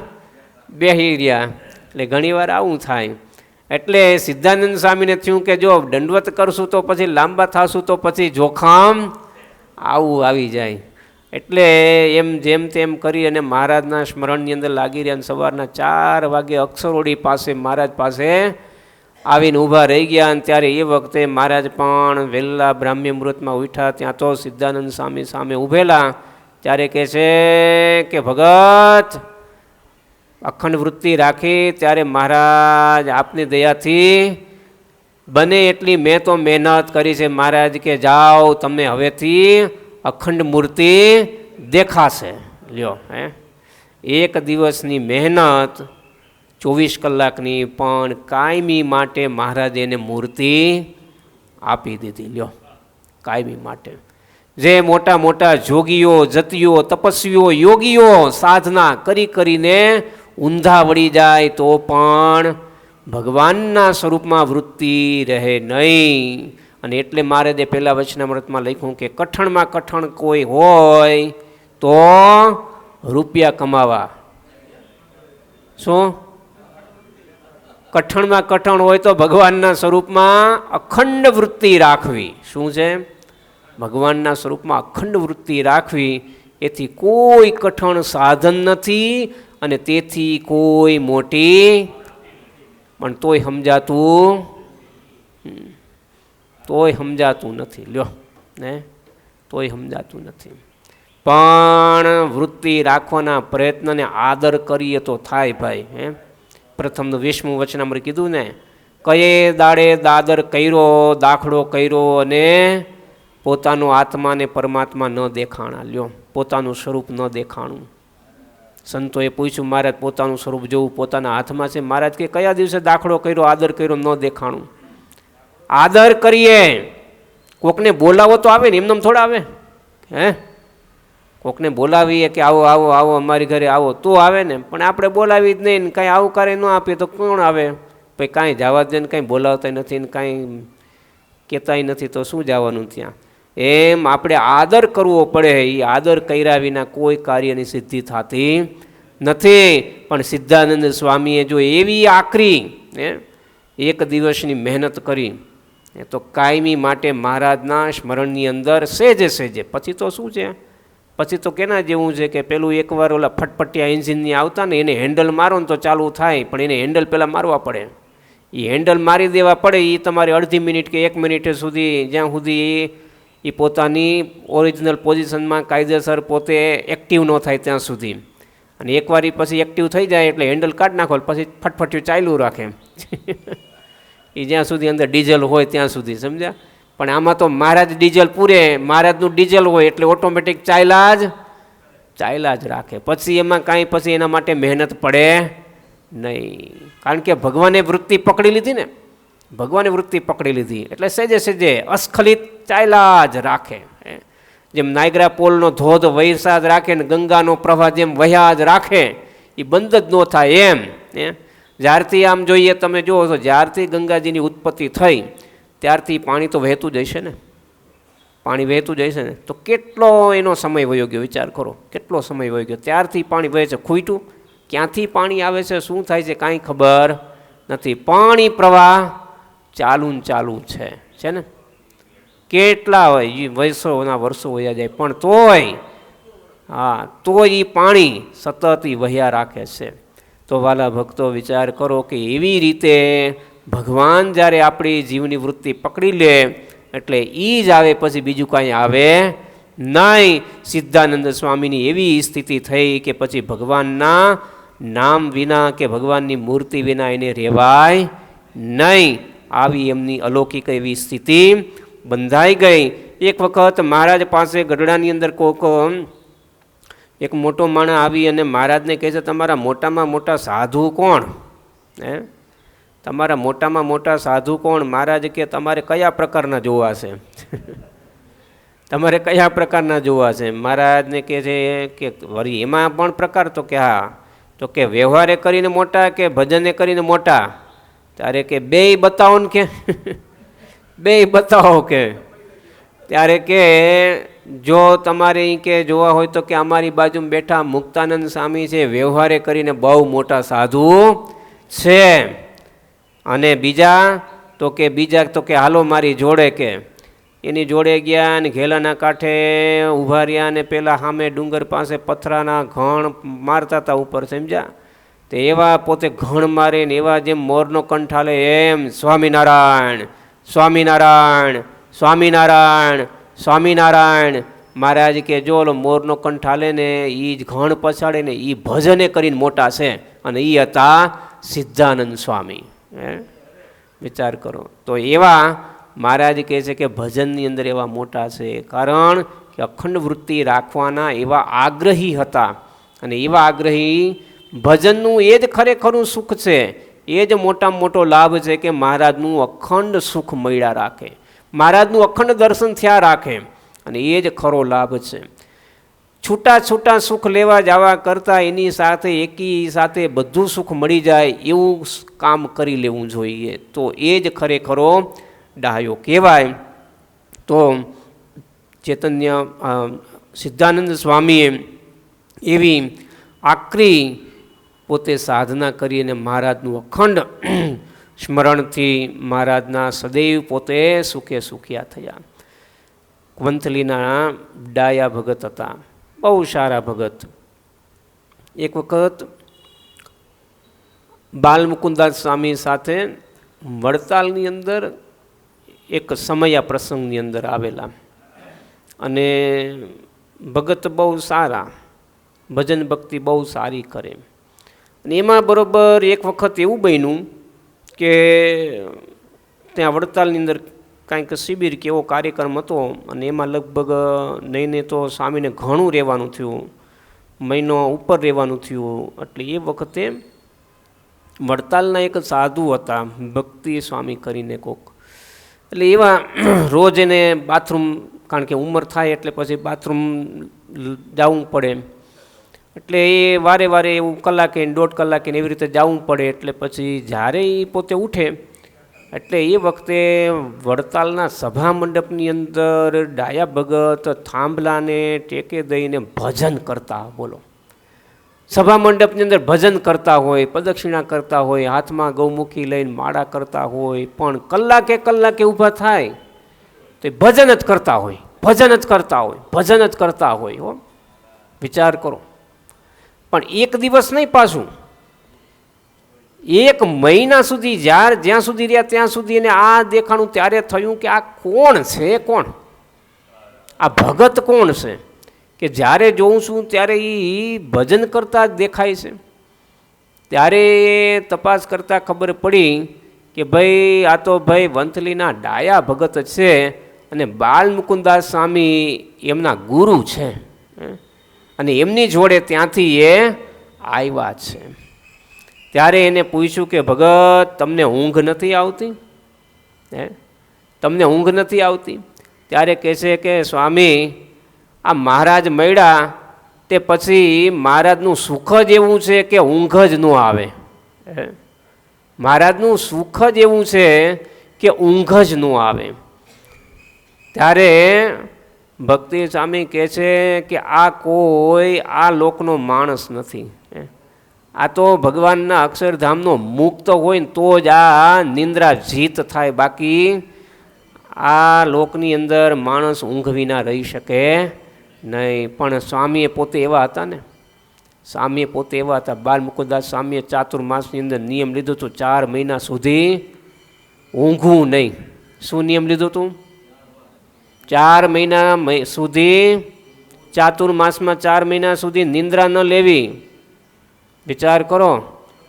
બેસી રહ્યા. એટલે ઘણીવાર આવું થાય. એટલે સિદ્ધાનંદ સ્વામીને થયું કે જો દંડવત કરશું તો પછી લાંબા થશું તો પછી જોખમ આવું આવી જાય. એટલે એમ જેમ તેમ કરી અને મહારાજના સ્મરણની અંદર લાગી રહ્યા. સવારના 4 વાગે અક્ષરોડી પાસે મહારાજ પાસે આવીને ઊભા રહી ગયા. અને ત્યારે એ વખતે મહારાજ પણ વહેલા બ્રાહ્મ્ય મુહૂર્તમાં ઉઠ્યા. ત્યાં તો સિદ્ધાનંદ સ્વામી સામે ઊભેલા. ત્યારે કહે છે કે ભગત અખંડ વૃત્તિ રાખી. ત્યારે મહારાજ આપની દયાથી બને એટલી મેં તો મહેનત કરી છે મહારાજ, કે જાઓ તમને હવેથી અખંડ મૂર્તિ દેખાશે. લ્યો એક દિવસની મહેનત 24 કલાકની, પણ કાયમી માટે મહારાજે એને મૂર્તિ આપી દીધી. લ્યો કાયમી માટે. જે મોટા મોટા જોગીઓ, જતીઓ, તપસ્વીઓ, યોગીઓ સાધના કરીને ઊંધા વળી જાય તો પણ ભગવાનના સ્વરૂપમાં વૃત્તિ રહે નહીં. અને એટલે મહારાજે પહેલા વચનામૃતમાં લખ્યું કે કઠણમાં કઠણ કોઈ હોય તો રૂપિયા કમાવા. શું? કઠણમાં કઠણ હોય તો ભગવાનના સ્વરૂપમાં અખંડ વૃત્તિ રાખવી. શું છે? ભગવાનના સ્વરૂપમાં અખંડ વૃત્તિ રાખવી. એથી કોઈ કઠણ સાધન નથી અને તેથી કોઈ મોટી, પણ તોય સમજાતું નથી. લ્યો ને તોય સમજાતું નથી. પણ વૃત્તિ રાખવાના પ્રયત્નને આદર કરીએ તો થાય ભાઈ. પ્રથમનું 20મું વચનામૃત કીધું ને, કયે દાડે દાદર કર્યો, દાખલો કર્યો અને પોતાનો આત્માને પરમાત્મા ન દેખાણા. લ્યો પોતાનું સ્વરૂપ ન દેખાણું. સંતોએ પૂછ્યું મહારાજ પોતાનું સ્વરૂપ જોવું પોતાના હાથમાં છે. મહારાજ કે કયા દિવસે દાખલો કર્યો, આદર કર્યો, ન દેખાણું. આદર કરીએ, કોકને બોલાવો તો આવે ને, એમને થોડા આવે. કોકને બોલાવીએ કે આવો આવો આવો અમારી ઘરે આવો તો આવે ને, પણ આપણે બોલાવી જ નહીં ને કાંઈ આવકારે ન આપીએ તો કોણ આવે? ભાઈ કાંઈ જવા દે ને, કાંઈ બોલાવતા નથી ને કાંઈ કહેતાય નથી તો શું જવાનું ત્યાં? એમ આપણે આદર કરવો પડે. એ આદર કર્યા વિના કોઈ કાર્યની સિદ્ધિ થતી નથી. પણ સિદ્ધાનંદ સ્વામીએ જો એવી આકરી 1 દિવસની મહેનત કરી તો કાયમી માટે મહારાજના સ્મરણની અંદર સેજે પછી તો શું છે, પછી તો કેના જેવું છે કે પેલું એકવાર ઓલા ફટફટિયા એન્જિનની આવતા ને એને હેન્ડલ મારો ને તો ચાલુ થાય, પણ એને હેન્ડલ પહેલાં મારવા પડે. એ હેન્ડલ મારી દેવા પડે. એ તમારે અડધી મિનિટ કે 1 મિનિટ સુધી, જ્યાં સુધી એ પોતાની ઓરિજિનલ પોઝિશનમાં કાયદેસર પોતે એક્ટિવ ન થાય ત્યાં સુધી. અને એકવાર એ પછી એક્ટિવ થઈ જાય એટલે હેન્ડલ કાઢી નાખો, પછી ફટફટિયું ચાલ્યું રાખે. એ જ્યાં સુધી અંદર ડીઝલ હોય ત્યાં સુધી, સમજ્યા? પણ આમાં તો મહારાજ ડીઝલ પૂરે, મહારાજનું ડીઝલ હોય એટલે ઓટોમેટિક ચાલ્યા જ રાખે. પછી એમાં કાંઈ પછી એના માટે મહેનત પડે નહીં. કારણ કે ભગવાને વૃત્તિ પકડી લીધી ને, ભગવાને વૃત્તિ પકડી લીધી એટલે સેજે અસ્ખલિત ચાલ્યા જ રાખે. જેમ નાયગ્રા પોલનો ધોધ વૈસા જ રાખે ને ગંગાનો પ્રવાહ જેમ વહ્યા જ રાખે, એ બંધ જ ન થાય. એમ જ્યારથી આમ જોઈએ તમે જુઓ તો જ્યારથી ગંગાજીની ઉત્પત્તિ થઈ ત્યારથી પાણી તો વહેતું જ હશે ને, પાણી વહેતું જ હશે ને. તો કેટલો એનો સમય વયો ગયો, વિચાર કરો કેટલો સમય વયો ગયો. ત્યારથી પાણી વહે છે, ખૂટ્યું ક્યાંથી પાણી આવે છે, શું થાય છે કાંઈ ખબર નથી. પાણી પ્રવાહ ચાલુ છે ને. કેટલા હોય વર્ષો વયા જાય પણ તોય એ પાણી સતત વહ્યા રાખે છે. તો વાલા ભક્તો વિચાર કરો કે એવી રીતે ભગવાન જ્યારે આપણી જીવની વૃત્તિ પકડી લે એટલે એ જ આવે, પછી બીજું કાંઈ આવે નહીં. સિદ્ધાનંદ સ્વામીની એવી સ્થિતિ થઈ કે પછી ભગવાનના નામ વિના કે ભગવાનની મૂર્તિ વિના એને રહેવાય નહીં. આવી એમની અલૌકિક એવી સ્થિતિ બંધાઈ ગઈ. એક વખત મહારાજ પાસે ગઢડાની અંદર કોક એક મોટો માણસ આવી અને મહારાજને કહે છે, તમારા મોટામાં મોટા સાધુ કોણ? તમારા મોટામાં મોટા સાધુ કોણ? મહારાજ કે તમારે કયા પ્રકારના જોવા છે? તમારે કયા પ્રકારના જોવા છે? મહારાજને કહે છે કે વળી એમાં પણ પ્રકાર? તો કે હા. તો કે વ્યવહારે કરીને મોટા કે ભજને કરીને મોટા? ત્યારે કે બેય બતાવો ને, કે બેય બતાવો. કે ત્યારે કે જો તમારે કે જોવા હોય તો કે અમારી બાજુમાં બેઠા મુક્તાનંદ સ્વામી છે, વ્યવહારે કરીને બહુ મોટા સાધુ છે. અને બીજા? તો કે હાલો મારી જોડે. કે એની જોડે ગયા અને ઘેલાના કાંઠે ઊભા રહ્યા ને પેલા સામે ડુંગર પાસે પથરાના ઘણ મારતા હતા ઉપર, સમજ્યા? તો એવા પોતે ઘણ મારે ને એવા જેમ મોરનો કંઠ હાલે એમ સ્વામિનારાયણ સ્વામિનારાયણ સ્વામિનારાયણ સ્વામિનારાયણ. મહારાજ કે જો ઓલો મોરનો કંઠ હાલે ને એ જ ઘણ પછાડે ને એ ભજને કરીને મોટા છે, અને એ હતા સિદ્ધાનંદ સ્વામી. વિચાર કરો. તો એવા મહારાજ કહે છે કે ભજનની અંદર એવા મોટા છે, કારણ કે અખંડ વૃત્તિ રાખવાના એવા આગ્રહી હતા. અને એવા આગ્રહી ભજનનું એ જ ખરેખરું સુખ છે, એ જ મોટામાં મોટો લાભ છે કે મહારાજનું અખંડ સુખ મળ્યા રાખે, મહારાજનું અખંડ દર્શન થયા રાખે, અને એ જ ખરો લાભ છે. છૂટા છૂટા સુખ લેવા જવા કરતાં એની સાથે એકી સાથે બધું સુખ મળી જાય એવું કામ કરી લેવું જોઈએ, તો એ જ ખરેખરો ડાયો કહેવાય. તો ચૈતન્ય સિદ્ધાનંદ સ્વામીએ એવી આકરી પોતે સાધના કરીને મહારાજનું અખંડ સ્મરણથી મહારાજના સદૈવ પોતે સુખે સુખિયા થયા. વંથલીના ડાયા ભગત હતા, બહુ સારા ભગત. એક વખત બાલમુકુદાસ સ્વામી સાથે વડતાલની અંદર એક સમયા પ્રસંગની અંદર આવેલા, અને ભગત બહુ સારા, ભજન ભક્તિ બહુ સારી કરે. અને એમાં બરાબર એક વખત એવું બન્યું કે ત્યાં વડતાલની અંદર કાંઈક શિબિર કે એવો કાર્યક્રમ હતો, અને એમાં લગભગ નહીં તો સ્વામીને ઘણું રહેવાનું થયું, મહિનો ઉપર રહેવાનું થયું. એટલે એ વખતે વડતાલના એક સાધુ હતા, ભક્તિ સ્વામી કરીને કોક, એટલે એવા રોજ એને બાથરૂમ, કારણ કે ઉંમર થાય એટલે પછી બાથરૂમ જવું પડે, એટલે એ વારે વારે એવું કલાકે 1.5 કલાકે એવી રીતે જવું પડે. એટલે પછી જ્યારે એ પોતે ઉઠે એટલે એ વખતે વડતાલના સભા મંડપની અંદર ડાયા ભગત થાંભલાને ટેકે દઈને ભજન કરતા. બોલો, સભા મંડપની અંદર ભજન કરતા હોય, પ્રદક્ષિણા કરતા હોય, હાથમાં ગૌમુખી લઈને માળા કરતા હોય, પણ કલાકે કલાકે ઊભા થાય તો ભજન જ કરતા હોય, ભજન જ કરતા હોય, ભજન જ કરતા હોય. હો, વિચાર કરો. પણ એક દિવસ નહીં, પાછું 1 મહિના સુધી જ્યાં સુધી રહ્યા ત્યાં સુધી એને આ દેખાણું. ત્યારે થયું કે આ કોણ છે, કોણ આ ભગત કોણ છે, કે જ્યારે જોઉં છું ત્યારે એ ભજન કરતા જ દેખાય છે. ત્યારે તપાસ કરતાં ખબર પડી કે ભાઈ આ તો ભાઈ વંથલીના ડાયા ભગત છે, અને બાલમુકુદાસ સ્વામી એમના ગુરુ છે, અને એમની જોડે ત્યાંથી એ આવ્યા છે. ત્યારે એને પૂછ્યું કે ભગત તમને ઊંઘ નથી આવતી? તમને ઊંઘ નથી આવતી? ત્યારે કહે છે કે સ્વામી આ મહારાજ મળ્યા તે પછી મહારાજનું સુખ જ એવું છે કે ઊંઘ જ ન આવે. મહારાજનું સુખ જ એવું છે કે ઊંઘ જ ન આવે. ત્યારે ભક્તિ સ્વામી કહે છે કે આ કોઈ આ લોકનો માણસ નથી, આ તો ભગવાનના અક્ષરધામનો મુક્ત હોય ને તો જ આ નિંદ્રા જીત થાય, બાકી આ લોકની અંદર માણસ ઊંઘ વિના રહી શકે નહીં. પણ સ્વામીએ પોતે એવા હતા ને, સ્વામીએ પોતે એવા હતા, બાલ મુકુદાસ સ્વામીએ ચાતુર્માસની અંદર નિયમ લીધો હતો 4 મહિના સુધી ઊંઘવું નહીં. શું નિયમ લીધું હતું? 4 મહિના સુધી ચાતુર્માસમાં 4 મહિના સુધી નિંદ્રા ન લેવી. વિચાર કરો.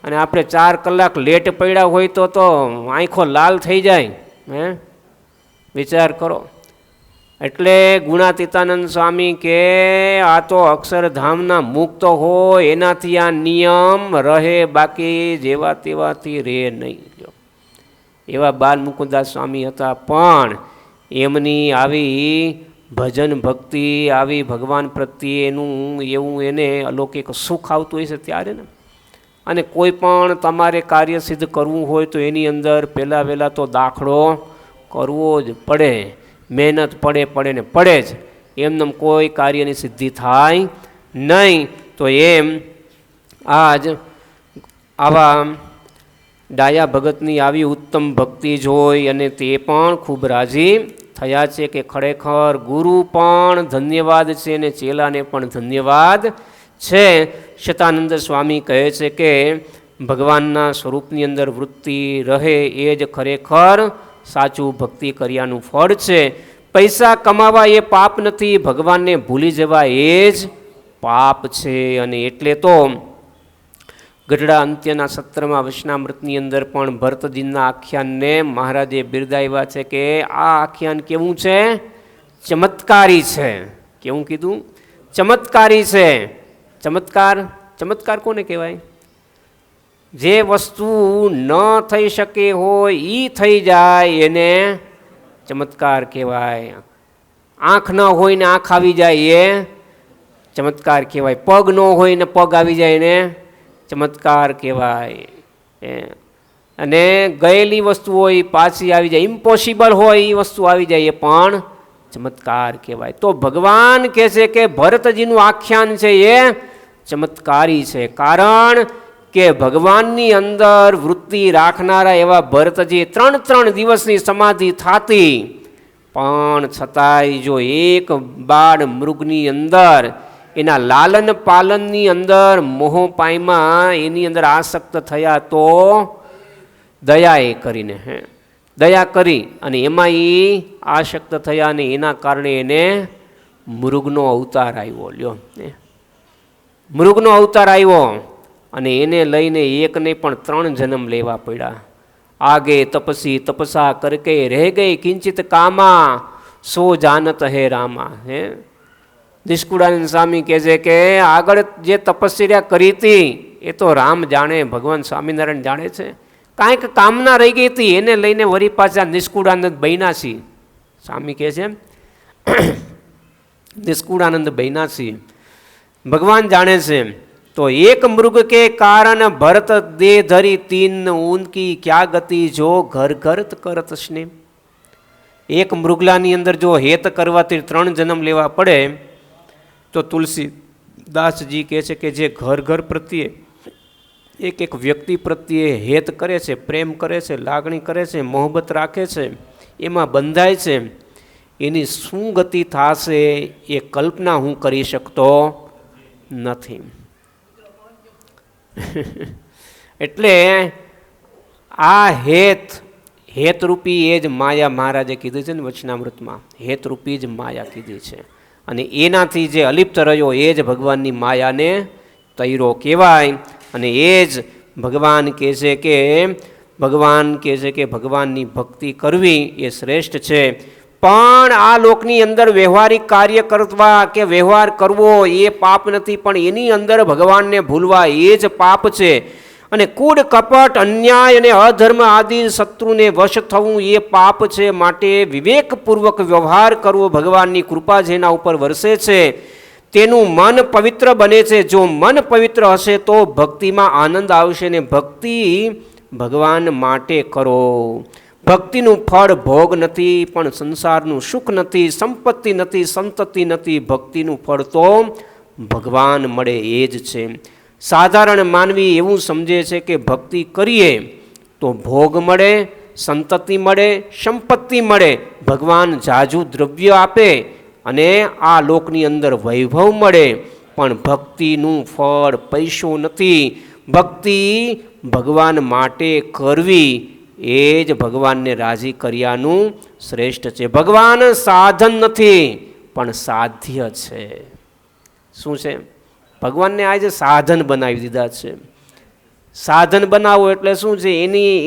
અને આપણે 4 કલાક લેટ પડ્યા હોય તો આંખો લાલ થઈ જાય. વિચાર કરો. એટલે ગુણાતીતાનંદ સ્વામી કે આ તો અક્ષરધામના મુક્ત હોય એનાથી આ નિયમ રહે, બાકી જેવા તેવાથી રહે નહીં. એવા બાલ મુકુદાસ સ્વામી હતા, પણ એમની આવી ભજન ભક્તિ, આવી ભગવાન પ્રત્યેનું એવું એને અલૌકિક સુખ આવતું હોય છે ત્યારે ને. અને કોઈ પણ તમારે કાર્ય સિદ્ધ કરવું હોય તો એની અંદર પહેલાં તો દાખલો કરવો જ પડે, મહેનત પડે ને પડે જ. એમને કોઈ કાર્યની સિદ્ધિ થાય નહીં. તો એમ આજ આવા ડાયા ભગતની આવી ઉત્તમ ભક્તિ જોઈ અને તે પણ ખૂબ રાજી થયા છે કે ખરેખર ગુરુ પણ ધન્યવાદ છે અને ચેલાને પણ ધન્યવાદ છે. શતાનંદ સ્વામી કહે છે કે ભગવાનના સ્વરૂપની અંદર વૃત્તિ રહે એ જ ખરેખર સાચું ભક્તિ કર્યાનું ફળ છે. પૈસા કમાવા એ પાપ નથી, ભગવાનને ભૂલી જવા એ જ પાપ છે. અને એટલે તો ગઢડા અંત્યના સત્રમાં વચનામૃતની અંદર પણ ભરતજીના આખ્યાનને મહારાજે બિરદાવ્યા છે કે આ આખ્યાન કેવું છે? ચમત્કારી છે. કેવું કીધું? ચમત્કારી છે. ચમત્કાર કોને કહેવાય? જે વસ્તુ ન થઈ શકે હોય એ થઈ જાય એને ચમત્કાર કહેવાય. આંખ ન હોય ને આંખ આવી જાય એ ચમત્કાર કહેવાય. પગ ન હોય ને પગ આવી જાય એને ચમત્કાર કહેવાય. અને ગયેલી વસ્તુ હોય પાછી આવી જાય, ઇમ્પોસિબલ હોય એ વસ્તુ આવી જાય એ પણ ચમત્કાર કહેવાય. તો ભગવાન કહે છે કે ભરતજીનું આખ્યાન છે એ ચમત્કારી છે. કારણ કે ભગવાનની અંદર વૃત્તિ રાખનારા એવા ભરતજી 3 દિવસની સમાધિ થતી, પણ છતાંય જો એક બાળ મૃગની અંદર એના લાલન પાલનની અંદર મોહપાયમાં એની અંદર આસક્ત થયા તો દયા કરીને દયા કરી અને એમાં એ આસક્ત થયા અને એના કારણે એને મૃગનો અવતાર આવ્યો. લ્યો, મૃગનો અવતાર આવ્યો અને એને લઈને એક નહીં પણ 3 જન્મ લેવા પડ્યા. આગે તપસી તપસા કરકે રહે ગઈ કિંચિત કામા સો જાનત હે રામા. નિષ્કુળાનંદ સ્વામી કહે છે કે આગળ જે તપસ્યા કરી હતી એ તો રામ જાણે, ભગવાન સ્વામિનારાયણ જાણે છે. કાંઈક કામના રહી ગઈ હતી એને લઈને વરી પાછા નિષ્કુળાનંદ બૈનાસી. સ્વામી કહે છે નિષ્કુળાનંદ બૈનાસી ભગવાન જાણે છે. તો એક મૃગ કે કારણ ભરત દે ધરી 3 ઉનકી ક્યા ગતિ જો ઘર ઘરત કરત સ્નેહ. એક મૃગલાની અંદર જો હેત કરવાથી 3 જન્મ લેવા પડે તો તુલસીદાસજી કહે છે કે જે ઘર પ્રત્યે એક વ્યક્તિ પ્રત્યે હેત કરે છે, પ્રેમ કરે છે, લાગણી કરે છે, મોહબ્બત રાખે છે, એમાં બંધાય છે, એની શું ગતિ થશે એ કલ્પના હું કરી શકતો નથી. એટલે આ હેતરૂપી એ જ માયા મહારાજે કીધું છે ને વચનામૃતમાં, હેતરૂપી જ માયા કીધી છે. અને એનાથી જે અલિપ્ત રહ્યો એ જ ભગવાનની માયાને તૈરો કહેવાય. અને એ જ ભગવાન કહે છે કે ભગવાનની ભક્તિ કરવી એ શ્રેષ્ઠ છે. પણ આ લોકની અંદર વ્યવહારિક કાર્ય કરવા કે વ્યવહાર કરવો એ પાપ નથી, પણ એની અંદર ભગવાનને ભૂલવા એ જ પાપ છે. અને કૂડ કપટ અન્યાય અને અધર્મ આદિ શત્રુને વશ થવું એ પાપ છે. માટે વિવેકપૂર્વક વ્યવહાર કરવો ભગવાનની કૃપા જેના ઉપર વરસે છે તેનું મન પવિત્ર બને છે. જો મન પવિત્ર હશે તો ભક્તિમાં આનંદ આવશે ને ભક્તિ ભગવાન માટે કરો. ભક્તિનું ફળ ભોગ નથી, પણ સંસારનું સુખ નથી, સંપત્તિ નથી, સંતતિ નથી. ભક્તિનું ફળ તો ભગવાન મળે એ જ છે. સાધારણ માનવી એવું સમજે છે કે ભક્તિ કરીએ તો ભોગ મળે, સંતતિ મળે, સંપત્તિ મળે, ભગવાન જાજુ દ્રવ્ય આપે અને આ લોકની અંદર વૈભવ મળે. પણ ભક્તિનું ફળ પૈસો નથી. ભક્તિ ભગવાન માટે કરવી એ જ ભગવાનને રાજી કર્યાનું શ્રેષ્ઠ છે. ભગવાન સાધન નથી પણ સાધ્ય છે. શું છે? ભગવાનને આજે સાધન બનાવી દીધા છે. સાધન બનાવો એટલે શું છે?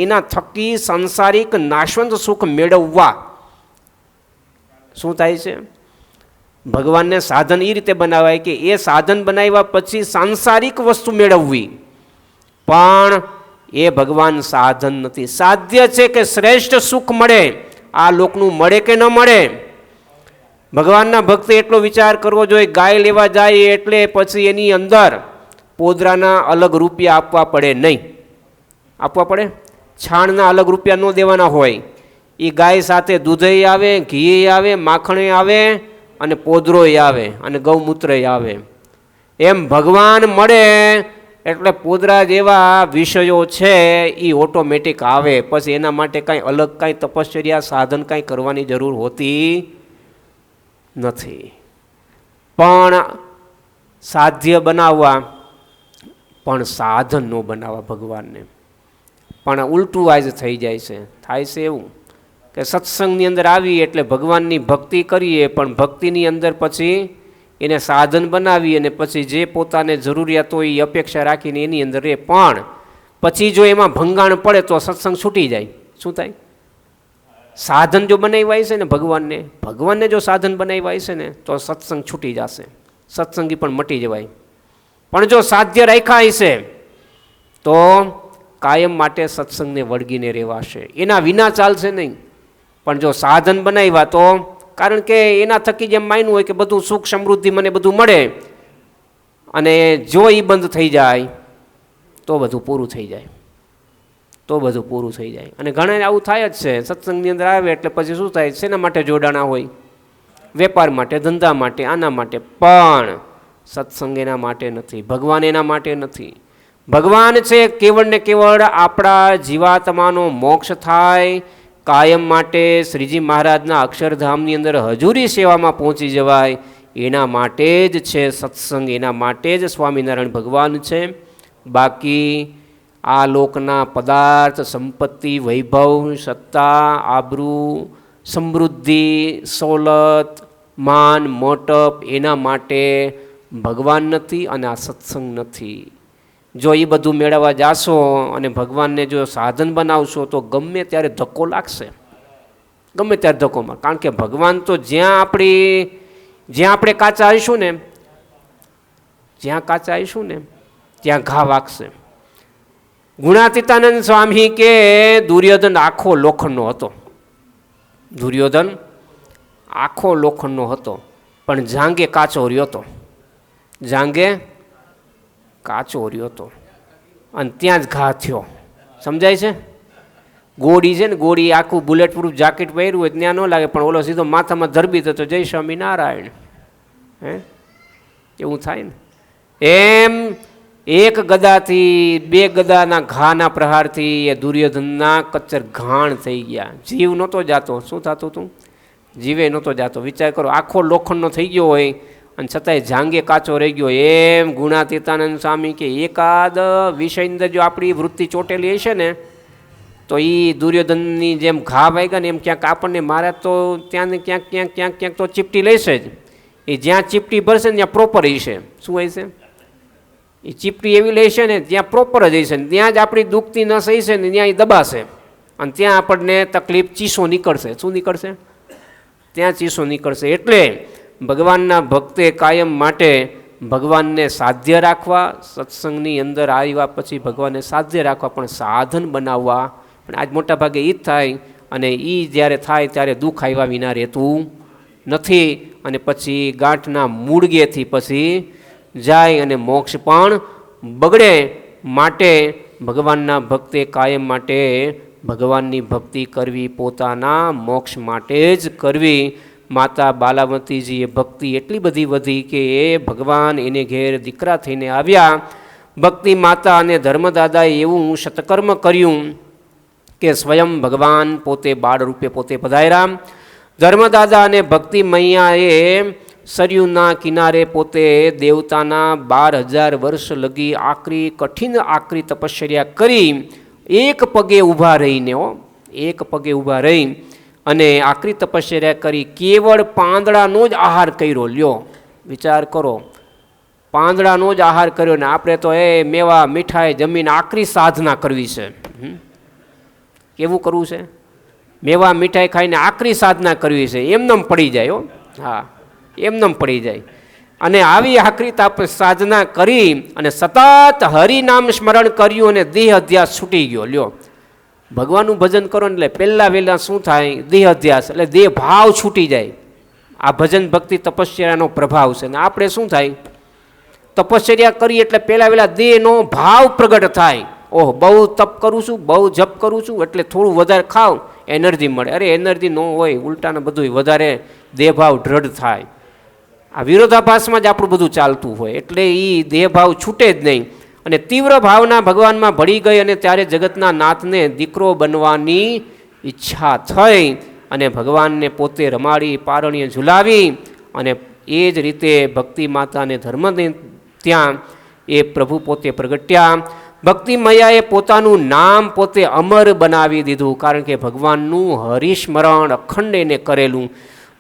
એના થકી સંસારિક નાશવંત સુખ મેળવવા. શું થાય છે? ભગવાનને સાધન એ રીતે બનાવાય કે એ સાધન બનાવ્યા પછી સાંસારિક વસ્તુ મેળવવી, પણ એ ભગવાન સાધન નથી. સાધ્ય છે કે શ્રેષ્ઠ સુખ મળે, આ લોકનું મળે કે ન મળે. ભગવાનના ભક્તે એટલો વિચાર કરવો જોઈએ, ગાય લેવા જાય એટલે પછી એની અંદર પોદરાના અલગ રૂપિયા આપવા પડે નહીં. આપવા પડે? છાણના અલગ રૂપિયા ન દેવાના હોય. એ ગાય સાથે દૂધે આવે, ઘી આવે, માખણે આવે અને પોદરોય આવે અને ગૌમૂત્રય આવે. એમ ભગવાન મળે એટલે પોદરા જેવા વિષયો છે એ ઓટોમેટિક આવે. પછી એના માટે કાંઈ અલગ કાંઈ તપશ્ચર્યા સાધન કાંઈ કરવાની જરૂર હોતી નથી. પણ સાધ્ય બનાવવા, પણ સાધન ન બનાવવા ભગવાનને. પણ ઉલટું આજ થઈ જાય છે. થાય છે એવું કે સત્સંગની અંદર આવી એટલે ભગવાનની ભક્તિ કરીએ, પણ ભક્તિની અંદર પછી એને સાધન બનાવી અને પછી જે પોતાને જરૂરિયાત હોય એ અપેક્ષા રાખીને એની અંદર રહે. પણ પછી જો એમાં ભંગાણ પડે તો સત્સંગ છૂટી જાય. શું થાય? સાધન જો બનાવ્યા છે ને ભગવાનને જો સાધન બનાવ્યા છે ને તો સત્સંગ છૂટી જશે, સત્સંગી પણ મટી જવાય. પણ જો સાધ્ય રાખ્યા છે તો કાયમ માટે સત્સંગને વળગીને રહેવાશે, એના વિના ચાલશે નહીં. પણ જો સાધન બનાવ્યા તો, કારણ કે એના થકી જેમ માન્યું હોય કે બધું સુખ સમૃદ્ધિ મને બધું મળે, અને જો એ બંધ થઈ જાય તો બધું પૂરું થઈ જાય, તો બધું પૂરું થઈ જાય. અને ઘણા આવું થાય જ છે. સત્સંગની અંદર આવે એટલે પછી શું થાય? શેના માટે જોડાણા હોય? વેપાર માટે, ધંધા માટે, આના માટે. પણ સત્સંગ એના માટે નથી, ભગવાન એના માટે નથી. ભગવાન છે કેવળ ને કેવળ આપણા જીવાત્માનો મોક્ષ થાય, કાયમ માટે શ્રીજી મહારાજના અક્ષરધામની અંદર હજુરી સેવામાં પહોંચી જવાય, એના માટે જ છે સત્સંગ, એના માટે જ સ્વામિનારાયણ ભગવાન છે. બાકી આ લોકના પદાર્થ, સંપત્તિ, વૈભવ, સત્તા, આબરૂ, સમૃદ્ધિ, સવલત, માન, મોટપ, એના માટે ભગવાન નથી અને આ સત્સંગ નથી. જો એ બધું મેળવવા જાશો અને ભગવાનને જો સાધન બનાવશો તો ગમે ત્યારે ધક્કો લાગશે, ગમે ત્યારે ધક્કો માર. કારણ કે ભગવાન તો જ્યાં આપણે કાચા આવીશું ને, જ્યાં કાચા આવીશું ને ત્યાં ઘા વાગશે. ગુણાતીતાનંદ સ્વામી કે દુર્યોધન આખો લોખંડનો હતો, દુર્યોધન આખો લોખંડનો હતો, પણ જાંગે કાચો રહ્યો હતો, જાંગે કાચો રહ્યો હતો અને ત્યાં જ ઘા થયો. સમજાય છે? ગોળી છે ને, ગોળી આખું બુલેટ પ્રૂફ જાકેટ પહેર્યું હોય ત્યાં ન લાગે, પણ ઓલો સીધો માથામાં ધરબી દેતો, જય સ્વામિનારાયણ. એવું થાય ને. એમ એક ગદાથી, બે ગદાના ઘાના પ્રહારથી એ દુર્યોધનના કચ્ચર ઘાણ થઈ ગયા. જીવ નહોતો જાતો. શું થતું હતું? જીવે નહોતો જાતો. વિચાર કરો, આખો લોખંડનો થઈ ગયો હોય અને છતાંય જાંગે કાચો રહી ગયો. એમ ગુણાતીતાનંદ સ્વામી કે એકાદ વિષય અંદર જો આપણી વૃત્તિ ચોટેલી હશે ને તો એ દુર્યોધનની જેમ ઘા વાગ્યા ને એમ ક્યાંક આપણને મારે તો ત્યાં ને ક્યાંક ક્યાંક ક્યાંક ક્યાંક તો ચીપટી લેશે જ. એ જ્યાં ચીપટી ભરશે ને ત્યાં પ્રોપર હશે. શું હશે? એ ચીપટી એવી લેશે ને ત્યાં પ્રોપર જ હશે ને ત્યાં જ આપણી દુખતી નસ હશે ને ત્યાં એ દબાશે અને ત્યાં આપણને તકલીફ ચીસો નીકળશે. શું નીકળશે? ત્યાં ચીસો નીકળશે. એટલે ભગવાનના ભક્તે કાયમ માટે ભગવાનને સાધ્ય રાખવા, સત્સંગની અંદર આવ્યા પછી ભગવાનને સાધ્ય રાખવા, પણ સાધન બનાવવા. પણ આજ મોટા ભાગે એ જ થાય, અને એ જ્યારે થાય ત્યારે દુઃખ આવ્યા વિના રહેતું નથી, અને પછી ગાંઠના મૂળગેથી પછી જાય અને મોક્ષ પણ બગડે. માટે ભગવાનના ભક્તે કાયમ માટે ભગવાનની ભક્તિ કરવી, પોતાના મોક્ષ માટે જ કરવી. માતા બાલાવતીજીએ ભક્તિ એટલી બધી વધી કે એ ભગવાન એને ઘેર દીકરા થઈને આવ્યા. ભક્તિ માતા અને ધર્મદાદાએ એવું સત્કર્મ કર્યું કે સ્વયં ભગવાન પોતે બાળ રૂપે પોતે પધાર્યા. ધર્મદાદા અને ભક્તિ મૈયાએ સરયુના કિનારે પોતે દેવતાના 12,000 વર્ષ લગી આકરી કઠિન આકરી તપશ્ચર્યા કરી એક પગે ઊભા રહીને એક પગે ઊભા રહી અને આકરી તપશ્ચર્યા કરી કેવળ પાંદડાનો જ આહાર કર્યો. લ્યો વિચાર કરો, પાંદડાનો જ આહાર કર્યો ને આપણે તો મેવા મીઠાઈ જમીન આકરી સાધના કરવી છે. કેવું કરવું છે? મેવા મીઠાઈ ખાઈને આકરી સાધના કરવી છે. એમનેમ પડી જાય. હા, એમનેમ પડી જાય. અને આવી આકરી સાધના કરી અને સતત હરિનામ સ્મરણ કર્યું અને દેહ અધ્યાસ છૂટી ગયો. લ્યો, ભગવાનનું ભજન કરો એટલે પહેલાં વહેલા શું થાય? દેહ અધ્યાસ એટલે દેહ ભાવ છૂટી જાય. આ ભજન ભક્તિ તપશ્ચર્યાનો પ્રભાવ છે. ને આપણે શું થાય? તપશ્ચર્યા કરી એટલે પહેલાં વહેલા દેહનો ભાવ પ્રગટ થાય. ઓહ, બહુ તપ કરું છું, બહુ જપ કરું છું એટલે થોડું વધારે ખાવ, એનર્જી મળે. અરે એનર્જી ન હોય, ઉલટાને બધું વધારે દેહભાવ દ્રઢ થાય. આ વિરોધાભાસમાં જ આપણું બધું ચાલતું હોય એટલે એ દેહભાવ છૂટે જ નહીં. અને તીવ્ર ભાવના ભગવાનમાં ભળી ગઈ અને ત્યારે જગતના નાથને દીકરો બનવાની ઈચ્છા થઈ અને ભગવાનને પોતે રમાડી પારણીએ ઝુલાવી અને એ જ રીતે ભક્તિ માતાને ધર્મને ત્યાં એ પ્રભુ પોતે પ્રગટ્યા. ભક્તિ મૈયાએ પોતાનું નામ પોતે અમર બનાવી દીધું, કારણ કે ભગવાનનું હરિસ્મરણ અખંડ એને કરેલું.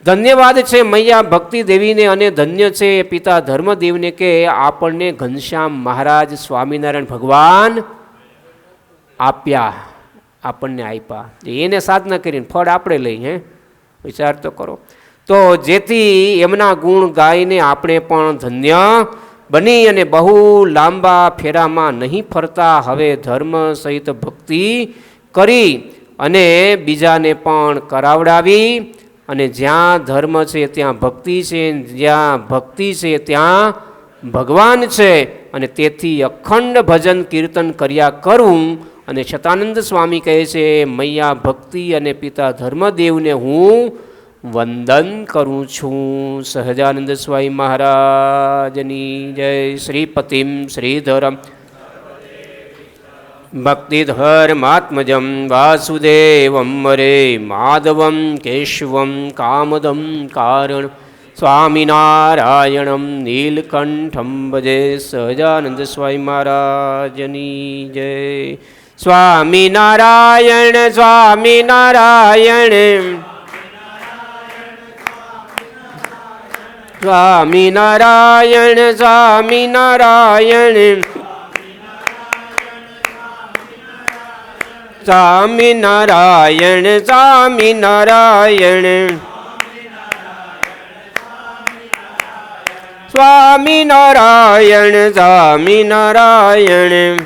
ધન્યવાદ છે મૈયા ભક્તિ દેવીને અને ધન્ય છે પિતા ધર્મદેવને કે આપણને ઘનશ્યામ મહારાજ સ્વામિનારાયણ ભગવાન આપ્યા, આપણને આપ્યા. એને સાધના કરીને ફળ આપણે લઈ. વિચાર તો કરો. તો જેથી એમના ગુણ ગાઈને આપણે પણ ધન્ય બની અને બહુ લાંબા ફેરામાં નહીં ફરતા હવે ધર્મ સહિત ભક્તિ કરી અને બીજાને પણ કરાવડાવી. અને જ્યાં ધર્મ છે ત્યાં ભક્તિ છે, જ્યાં ભક્તિ છે ત્યાં ભગવાન છે. અને તેથી અખંડ ભજન કીર્તન કર્યા કરું. અને શતાનંદ સ્વામી કહે છે મૈયા ભક્તિ અને પિતા ધર્મદેવને હું વંદન કરું છું. સહજાનંદ સ્વામી મહારાજની જય. શ્રીપતિમ શ્રીધરમ ભક્તિધર્માત્મજમ વાસુદેવમ મરે માધવમ કેશવમ કામદમ કારણ સ્વામિનારાયણમ નીલકંઠમ ભજે. સહજાનંદ સ્વામી મહારાજની જય. સ્વામિનારાયણ સ્વામિનારાયણ સ્વામિનારાયણ સ્વામિનારાયણ સ્વામિનારાયણ સ્વામિનારાયણ સ્વામિનારાયણ સ્વામિનારાયણ.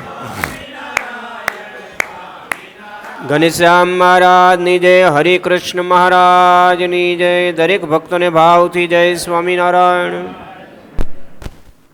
ઘનશ્યામ મહારાજની જય. હરે કૃષ્ણ મહારાજની જય. દરેક ભક્તોને ભાવથી જય સ્વામિનારાયણ.